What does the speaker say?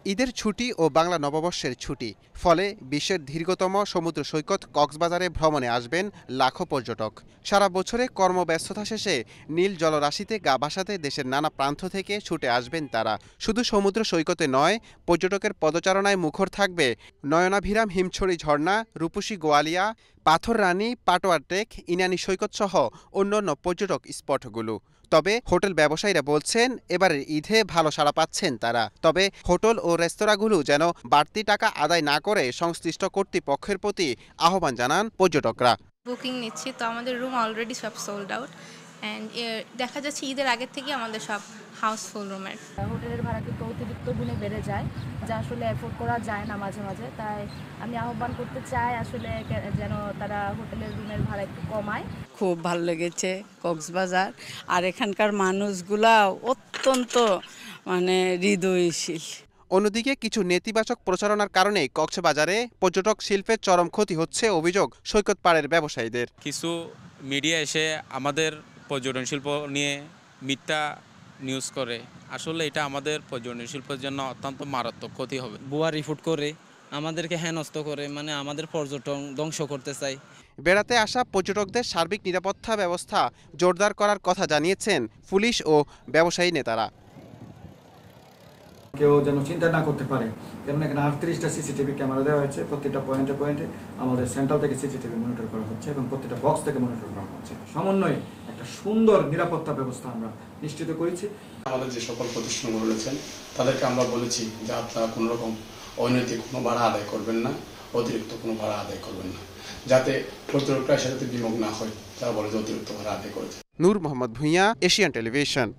ঈদের ছুটি ও বাংলা নববর্ষের ছুটি, ফলে বিশ্বের দীর্ঘতম সমুদ্র সৈকত কক্সবাজারে ভ্রমণে আসবেন লাখো পর্যটক। সারা বছরে কর্মব্যস্ততা শেষে নীল জলরাশিতে গা ভাসাতে দেশের নানা প্রান্ত থেকে ছুটে আসবেন তারা। শুধু সমুদ্র সৈকতে নয়, পর্যটকের পদচারণায় মুখর থাকবে নয়নাভিরাম হিমছড়ি ঝর্ণা, রূপসী গোয়ালিয়া, পাথর রানী, পাটোয়া টেক, ইনানি সৈকত সহ অন্যান্য পর্যটক স্পটগুলো। তবে হোটেল ব্যবসায়ীরা বলছেন এবারের ঈদে ভালো সাড়া পাচ্ছেন তারা। তবে হোটেল ও রেস্তোরাঁগুলো যেন বাড়তি টাকা আদায় না করে সংশ্লিষ্ট কর্তৃপক্ষের প্রতি আহ্বান জানান পর্যটকরা। বুকিং নিচ্ছি, তো আমাদের রুম অলরেডি সব সোল্ড আউট অ্যান্ড দেখা যাচ্ছে ঈদের আগের থেকে আমাদের সব হাউসফুল রুমের। হোটেলের ভাড়া কিন্তু অতিরিক্ত গুণে বেড়ে যায়, যা আসলে অ্যাফোর্ড করা যায় না মাঝে মাঝে। তাই আমি আহ্বান করতে চাই আসলে যেন তারা হোটেলের রুমের ভাড়া একটু কমায়। খুব ভালো লেগেছে কক্সবাজার, আর এখানকার মানুষগুলা অত্যন্ত হৃদয়শীল। অন্যদিকে কিছু নেতিবাচক প্রচারণার কারণে কক্সবাজারে পর্যটক শিল্পের চরম ক্ষতি হচ্ছে অভিযোগ সৈকত পাড়ের ব্যবসায়ীদের। কিছু মিডিয়া এসে আমাদের পর্যটন শিল্প নিয়ে মিথ্যা নিউজ করে, আসলে এটা আমাদের পর্যটন শিল্পের জন্য অত্যন্ত মারাত্মক ক্ষতি হবে। ভুয়া রিপোর্ট করে আমাদেরকে হেনস্থ করে, আমাদের পর্যটন ধ্বংস করতে চায়। বেড়াতে আসা পর্যটকদের সার্বিক নিরাপত্তা ব্যবস্থা জোরদার করার কথা জানিয়েছেন পুলিশ ও ব্যবসায়ী নেতারা। কেউ যেন চিন্তা না করতে পারে, কারণ এখানে 38টা সিসিটিভি ক্যামেরা দেওয়া হয়েছে। প্রত্যেকটা পয়েন্টে পয়েন্টে আমাদের সেন্ট্রাল থেকে সিসিটিভি মনিটর করা হচ্ছে এবং প্রত্যেকটা বক্স থেকে মনিটর করা হচ্ছে। সমন্বয়ে একটা সুন্দর নিরাপত্তা ব্যবস্থা আমরা নিশ্চিত করেছি। আমাদের যে সকল প্রতিষ্ঠানগুলো রয়েছেন তাদেরকে আমরা বলেছি যে আপনারা কোনো রকম অনৈতিক কোনো ভাড়া আদায় করবেন না, অতিরিক্ত কোনো ভাড়া আদায় করবেন না, যাতে পর্যটকরা সাথে বিমুখ না হয়। তারা বলে যে অতিরিক্ত ভাড়া আদায় করেছে। নূর মোহাম্মদ ভূঁইয়া, এশিয়ান টেলিভিশন।